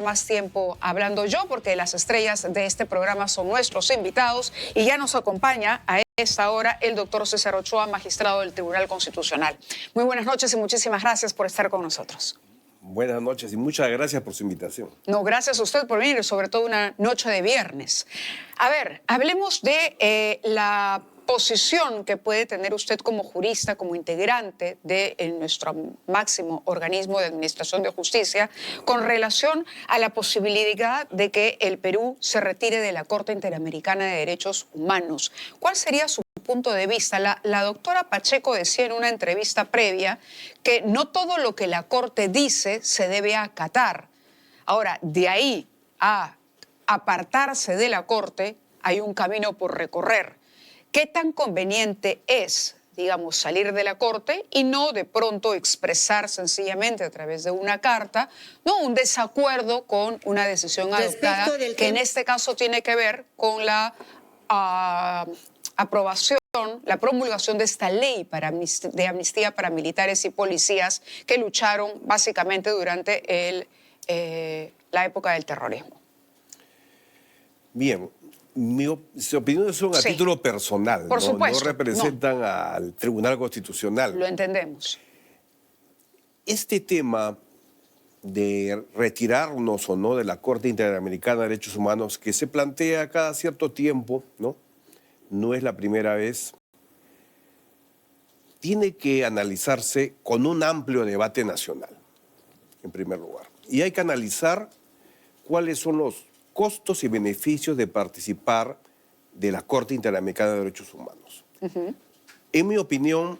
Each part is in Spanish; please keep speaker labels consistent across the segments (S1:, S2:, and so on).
S1: más tiempo hablando yo, porque las estrellas de este programa son nuestros invitados y ya nos acompaña a esta hora el doctor César Ochoa, magistrado del Tribunal Constitucional. Muy buenas noches y muchísimas gracias por estar con nosotros.
S2: Buenas noches y muchas gracias por su invitación.
S1: No, gracias a usted por venir, sobre todo una noche de viernes. A ver, hablemos de la posición que puede tener usted como jurista, como integrante de nuestro máximo organismo de administración de justicia, con relación a la posibilidad de que el Perú se retire de la Corte Interamericana de Derechos Humanos. ¿Cuál sería su punto de vista? La doctora Pacheco decía en una entrevista previa que no todo lo que la Corte dice se debe acatar. Ahora, de ahí a apartarse de la Corte hay un camino por recorrer. ¿Qué tan conveniente es, digamos, salir de la Corte y no de pronto expresar sencillamente a través de una carta, no, un desacuerdo con una decisión adoptada que en este caso tiene que ver con la aprobación, la promulgación de esta ley de amnistía para militares y policías que lucharon básicamente durante la época del terrorismo?
S2: Bien, mis opiniones son a título personal,
S1: por supuesto,
S2: no representan al Tribunal Constitucional.
S1: Lo entendemos.
S2: Este tema de retirarnos o no de la Corte Interamericana de Derechos Humanos, que se plantea cada cierto tiempo, no es la primera vez, tiene que analizarse con un amplio debate nacional, en primer lugar. Y hay que analizar cuáles son los costos y beneficios de participar de la Corte Interamericana de Derechos Humanos. En mi opinión,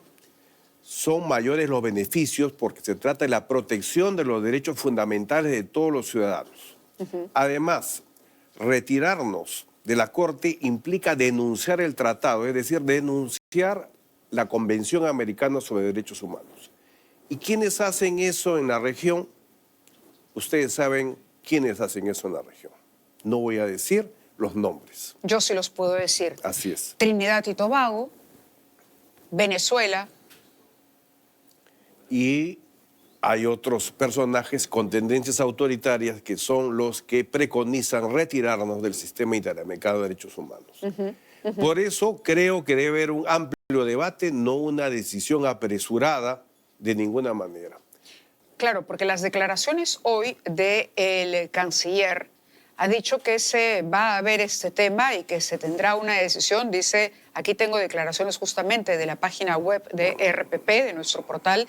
S2: son mayores los beneficios porque se trata de la protección de los derechos fundamentales de todos los ciudadanos. Además, retirarnos de la Corte implica denunciar el tratado, es decir, denunciar la Convención Americana sobre Derechos Humanos. ¿Y quiénes hacen eso en la región? Ustedes saben quiénes hacen eso en la región. No voy a decir los nombres.
S1: Yo sí los puedo decir.
S2: Así es.
S1: Trinidad y Tobago, Venezuela.
S2: Y hay otros personajes con tendencias autoritarias que son los que preconizan retirarnos del sistema interamericano de derechos humanos. Por eso creo que debe haber un amplio debate, no una decisión apresurada de ninguna manera.
S1: Claro, porque las declaraciones hoy del canciller ha dicho que se va a ver este tema y que se tendrá una decisión. Dice, aquí tengo declaraciones justamente de la página web de RPP, de nuestro portal,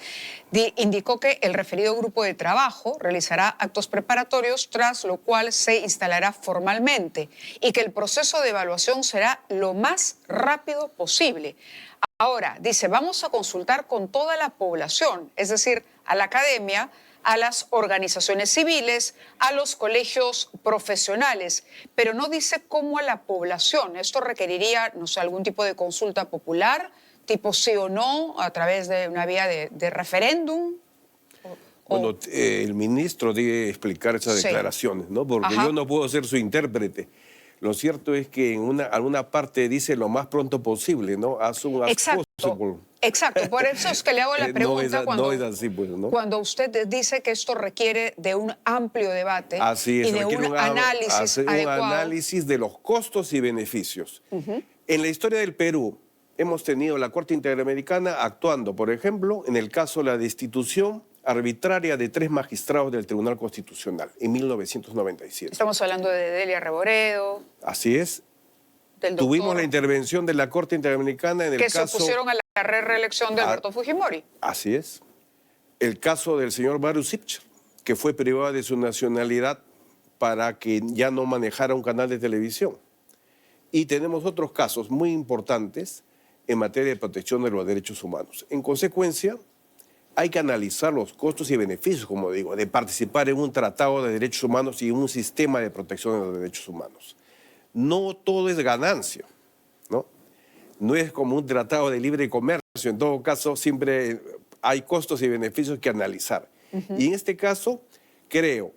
S1: indicó que el referido grupo de trabajo realizará actos preparatorios, tras lo cual se instalará formalmente y que el proceso de evaluación será lo más rápido posible. Ahora, dice, vamos a consultar con toda la población, es decir, a la academia, a las organizaciones civiles, a los colegios profesionales, pero no dice cómo a la población. Esto requeriría, no sé, algún tipo de consulta popular, tipo sí o no, a través de una vía de referéndum.
S2: Bueno, el ministro debe explicar esas declaraciones, ¿no? Porque yo no puedo ser su intérprete. Lo cierto es que en alguna parte dice lo más pronto posible, ¿no?
S1: Exacto, por eso es que le hago la pregunta
S2: no es así, pues, ¿no?
S1: Cuando usted dice que esto requiere de un amplio debate y de un análisis adecuado.
S2: Un análisis de los costos y beneficios. En la historia del Perú hemos tenido la Corte Interamericana actuando, por ejemplo, en el caso de la destitución arbitraria de 3 magistrados del Tribunal Constitucional en 1997.
S1: Estamos hablando de Delia Reboredo.
S2: Así es. Tuvimos la intervención de la Corte Interamericana en el caso...
S1: Que se opusieron a la reelección de Alberto Fujimori.
S2: Así es. El caso del señor Baru Sipcher, que fue privado de su nacionalidad para que ya no manejara un canal de televisión. Y tenemos otros casos muy importantes en materia de protección de los derechos humanos. En consecuencia, hay que analizar los costos y beneficios, como digo, de participar en un tratado de derechos humanos y en un sistema de protección de los derechos humanos. No todo es ganancia, ¿no? No es como un tratado de libre comercio. En todo caso, siempre hay costos y beneficios que analizar. Y en este caso, creo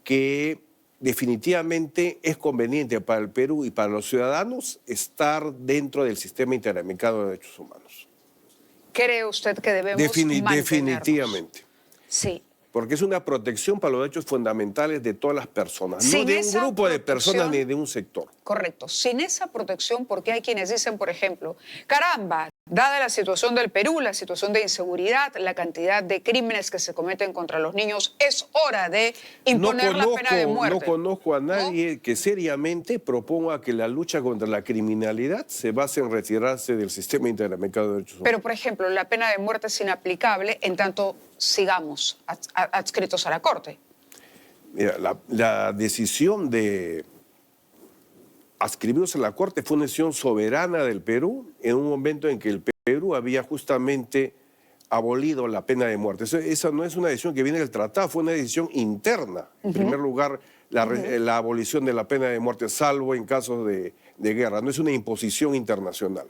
S2: que definitivamente es conveniente para el Perú y para los ciudadanos estar dentro del sistema interamericano de derechos humanos.
S1: ¿Cree usted que debemos mantenernos?
S2: Definitivamente.
S1: Sí.
S2: porque es una protección para los derechos fundamentales de todas las personas, no de un grupo de personas ni de un sector.
S1: Correcto. Sin esa protección, porque hay quienes dicen, por ejemplo, caramba, dada la situación del Perú, la situación de inseguridad, la cantidad de crímenes que se cometen contra los niños, es hora de imponer la pena de muerte.
S2: No conozco a nadie que seriamente proponga que la lucha contra la criminalidad se base en retirarse del sistema interamericano de derechos humanos.
S1: Pero, por ejemplo, la pena de muerte es inaplicable en tanto sigamos adscritos a la Corte.
S2: Mira, la decisión de adscribirse a la Corte fue una decisión soberana del Perú en un momento en que el Perú había justamente abolido la pena de muerte. Esa no es una decisión que viene del tratado, fue una decisión interna. En primer lugar, la abolición de la pena de muerte, salvo en casos de guerra. No es una imposición internacional.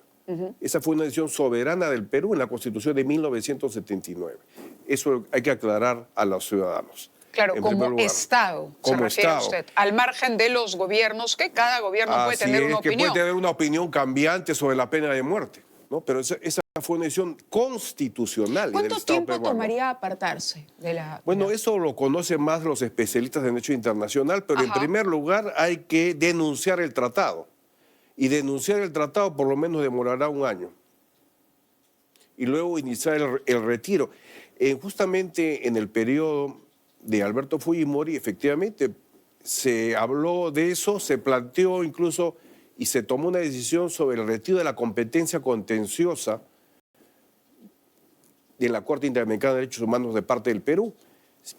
S2: Esa fue una decisión soberana del Perú en la Constitución de 1979. Eso hay que aclarar a los ciudadanos.
S1: Claro, como Estado, se refiere usted, al margen de los gobiernos, que cada gobierno puede tener una opinión.
S2: Que puede tener una opinión cambiante sobre la pena de muerte, ¿no? Pero esa fue una decisión constitucional del Estado peruano.
S1: ¿Cuánto tiempo tomaría apartarse de la...?
S2: Bueno, eso lo conocen más los especialistas en derecho internacional, pero en primer lugar hay que denunciar el tratado. Y denunciar el tratado por lo menos demorará un año. Y luego iniciar el retiro. Justamente en el periodo de Alberto Fujimori, efectivamente, se habló de eso, se planteó incluso y se tomó una decisión sobre el retiro de la competencia contenciosa de la Corte Interamericana de Derechos Humanos de parte del Perú,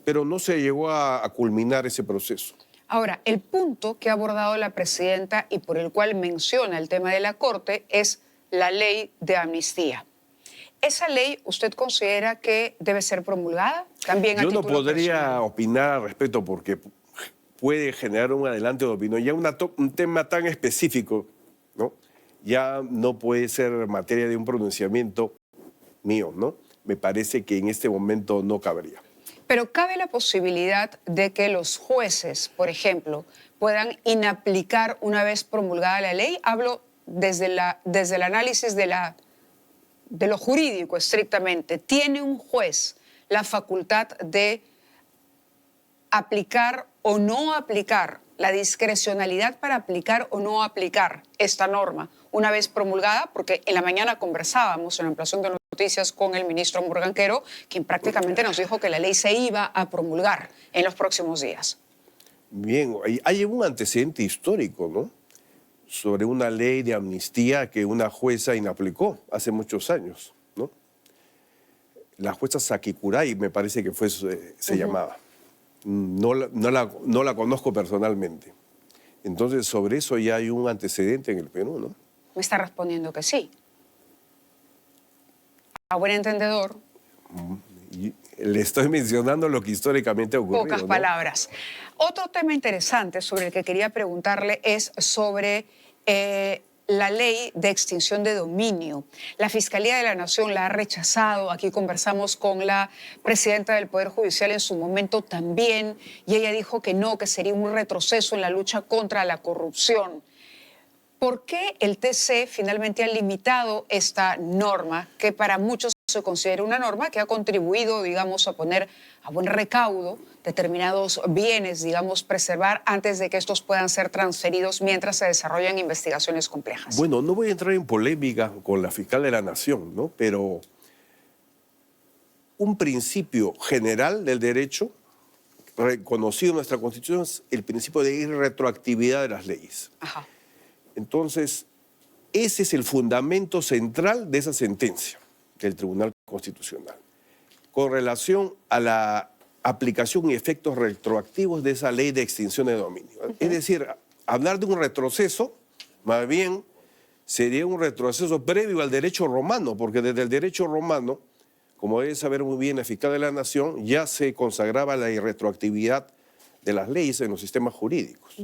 S2: pero no se llegó a culminar ese proceso.
S1: Ahora, el punto que ha abordado la presidenta y por el cual menciona el tema de la Corte es la ley de amnistía. ¿Esa ley usted considera que debe ser promulgada? También
S2: Yo no podría opinar al respecto porque puede generar un adelanto de opinión. Ya un tema tan específico, ¿no? Ya no puede ser materia de un pronunciamiento mío, ¿no? Me parece que en este momento no cabría.
S1: Pero ¿cabe la posibilidad de que los jueces, por ejemplo, puedan inaplicar una vez promulgada la ley? Hablo desde el análisis de lo jurídico estrictamente. ¿Tiene un juez la facultad de aplicar o no aplicar, la discrecionalidad para aplicar o no aplicar esta norma una vez promulgada? Porque en la mañana conversábamos en la ampliación de noticias con el ministro Morganquero, quien prácticamente nos dijo que la ley se iba a promulgar en los próximos días.
S2: Bien, hay un antecedente histórico, ¿no?, sobre una ley de amnistía que una jueza inaplicó hace muchos años, ¿no? La jueza Sakikurai, me parece que se llamaba. No la conozco personalmente. Entonces, sobre eso ya hay un antecedente en el Perú, ¿no?
S1: Me está respondiendo que sí. A buen entendedor.
S2: Le estoy mencionando lo que históricamente ha ocurrido.
S1: Pocas palabras. Otro tema interesante sobre el que quería preguntarle es sobre la ley de extinción de dominio. La Fiscalía de la Nación la ha rechazado. Aquí conversamos con la presidenta del Poder Judicial en su momento también, y ella dijo que no, que sería un retroceso en la lucha contra la corrupción. ¿Por qué el TC finalmente ha limitado esta norma, que para muchos se considera una norma que ha contribuido, digamos, a poner a buen recaudo determinados bienes, digamos, preservar antes de que estos puedan ser transferidos mientras se desarrollan investigaciones complejas?
S2: Bueno, no voy a entrar en polémica con la fiscal de la Nación, ¿no? Pero un principio general del derecho reconocido en nuestra Constitución es el principio de irretroactividad de las leyes.
S1: Ajá.
S2: Entonces, ese es el fundamento central de esa sentencia del Tribunal Constitucional, con relación a la aplicación y efectos retroactivos de esa ley de extinción de dominio. Es decir, hablar de un retroceso, más bien, sería un retroceso previo al derecho romano, porque desde el derecho romano, como debe saber muy bien la fiscal de la Nación, ya se consagraba la irretroactividad de las leyes en los sistemas jurídicos,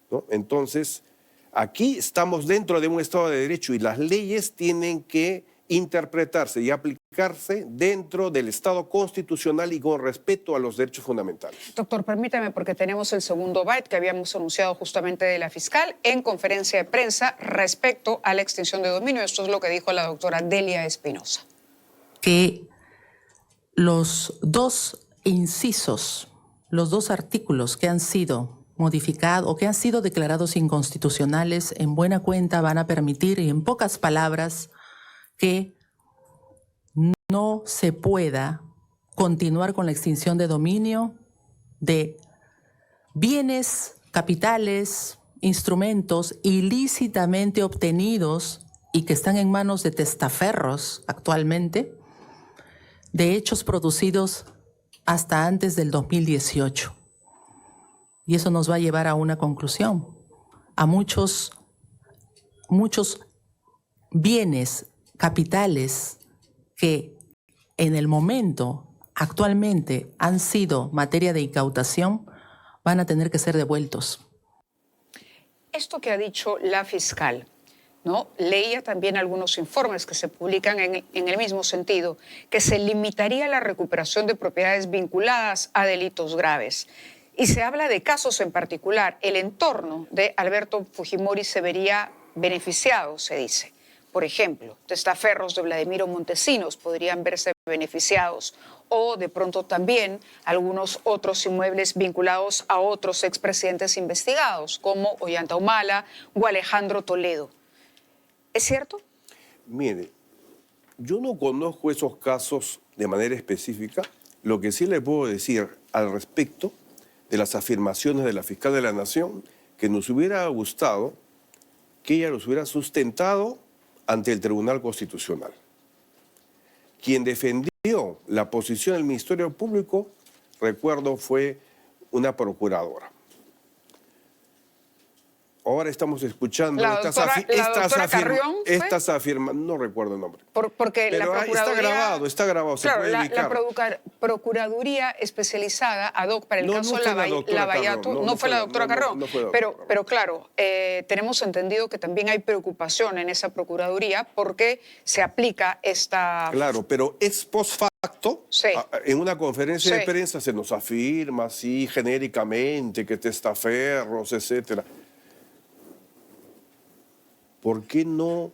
S2: ¿no? Entonces, aquí estamos dentro de un Estado de Derecho y las leyes tienen que interpretarse y aplicarse dentro del Estado constitucional y con respeto a los derechos fundamentales.
S1: Doctor, permítame, porque tenemos el segundo byte que habíamos anunciado justamente de la fiscal en conferencia de prensa respecto a la extinción de dominio. Esto es lo que dijo la doctora Delia Espinosa.
S3: Que los dos incisos, los dos artículos que han sido modificados o que han sido declarados inconstitucionales, en buena cuenta van a permitir, y en pocas palabras, que no se pueda continuar con la extinción de dominio de bienes, capitales, instrumentos ilícitamente obtenidos y que están en manos de testaferros actualmente, de hechos producidos hasta antes del 2018. Y eso nos va a llevar a una conclusión, a muchos bienes, capitales que en el momento actualmente han sido materia de incautación, van a tener que ser devueltos.
S1: Esto que ha dicho la fiscal, ¿no? Leía también algunos informes que se publican en el mismo sentido, que se limitaría la recuperación de propiedades vinculadas a delitos graves. Y se habla de casos en particular. El entorno de Alberto Fujimori se vería beneficiado, se dice. Por ejemplo, testaferros de Vladimiro Montesinos podrían verse beneficiados, o de pronto también algunos otros inmuebles vinculados a otros expresidentes investigados, como Ollanta Humala o Alejandro Toledo. ¿Es cierto?
S2: Mire, yo no conozco esos casos de manera específica. Lo que sí le puedo decir al respecto de las afirmaciones de la fiscal de la Nación, que nos hubiera gustado que ella los hubiera sustentado ante el Tribunal Constitucional. Quien defendió la posición del Ministerio Público, recuerdo, fue una procuradora. Ahora estamos escuchando estas afirmaciones, no recuerdo el nombre.
S1: Porque
S2: pero
S1: la Procuraduría...
S2: está grabado, se
S1: claro,
S2: puede ubicar.
S1: La Procuraduría especializada ad hoc para el caso Lavallato, no fue la doctora Carrión, pero claro, tenemos entendido que también hay preocupación en esa Procuraduría porque se aplica esta...
S2: Claro, pero ex post facto,
S1: sí,
S2: en una conferencia de
S1: sí,
S2: prensa se nos afirma así genéricamente que testaferros, etcétera. ¿Por qué no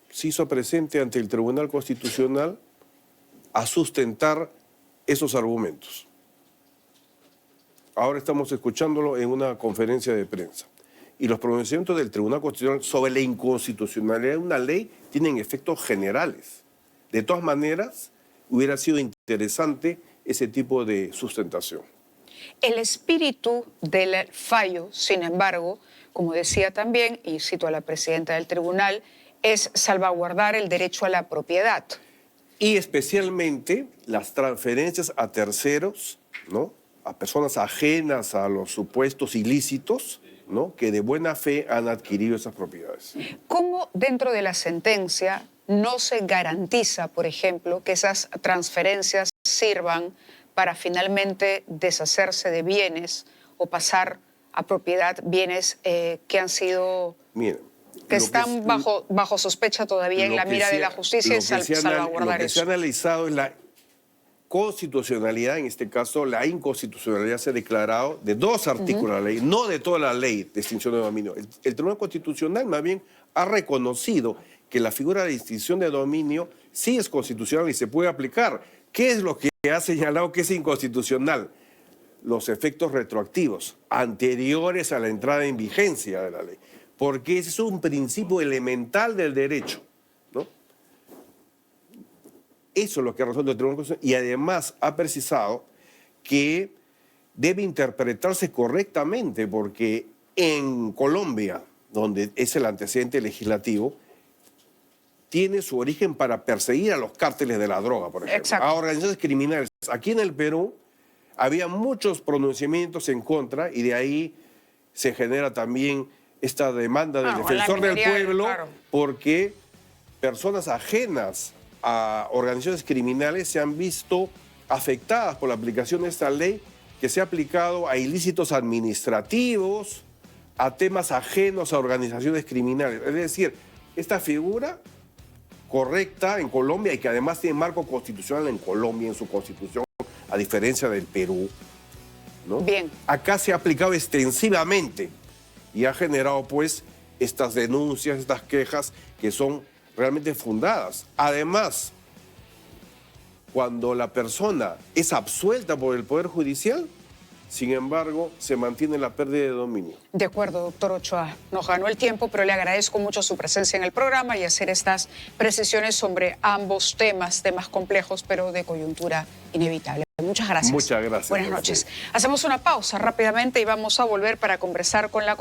S2: se hizo presente ante el Tribunal Constitucional a sustentar esos argumentos? Ahora estamos escuchándolo en una conferencia de prensa. Y los pronunciamientos del Tribunal Constitucional sobre la inconstitucionalidad de una ley tienen efectos generales. De todas maneras, hubiera sido interesante ese tipo de sustentación.
S1: El espíritu del fallo, sin embargo, como decía también, y cito a la presidenta del tribunal, es salvaguardar el derecho a la propiedad.
S2: Y especialmente las transferencias a terceros, ¿no? A personas ajenas a los supuestos ilícitos, ¿no? Que de buena fe han adquirido esas propiedades.
S1: ¿Cómo dentro de la sentencia no se garantiza, por ejemplo, que esas transferencias sirvan para finalmente deshacerse de bienes o pasar a propiedad bienes que han sido...
S2: Miren,
S1: que están bajo sospecha todavía en la mira de la justicia y salvaguardar eso?
S2: Lo que se ha analizado es la constitucionalidad, en este caso la inconstitucionalidad se ha declarado de dos artículos de la ley, no de toda la ley de extinción de dominio. El Tribunal Constitucional más bien ha reconocido que la figura de extinción de dominio sí es constitucional y se puede aplicar. ¿Qué es lo que ha señalado que es inconstitucional? Los efectos retroactivos anteriores a la entrada en vigencia de la ley, porque ese es un principio elemental del derecho, ¿no? Eso es lo que ha resuelto el Tribunal Constitucional y además ha precisado que debe interpretarse correctamente porque en Colombia, donde es el antecedente legislativo, tiene su origen para perseguir a los cárteles de la droga, por ejemplo,
S1: exacto,
S2: a organizaciones criminales. Aquí en el Perú había muchos pronunciamientos en contra y de ahí se genera también esta demanda del defensor del pueblo, claro, porque personas ajenas a organizaciones criminales se han visto afectadas por la aplicación de esta ley que se ha aplicado a ilícitos administrativos, a temas ajenos a organizaciones criminales. Es decir, esta figura correcta en Colombia y que además tiene marco constitucional en Colombia, en su constitución, a diferencia del Perú, ¿no?
S1: Bien.
S2: Acá se ha aplicado extensivamente y ha generado pues estas denuncias, estas quejas que son realmente fundadas. Además, Cuando la persona es absuelta por el Poder Judicial, sin embargo, se mantiene la pérdida de dominio.
S1: De acuerdo, doctor Ochoa. Nos ganó el tiempo, pero le agradezco mucho su presencia en el programa y hacer estas precisiones sobre ambos temas complejos, pero de coyuntura inevitable. Muchas gracias.
S2: Muchas gracias.
S1: Buenas noches. Hacemos una pausa rápidamente y vamos a volver para conversar con la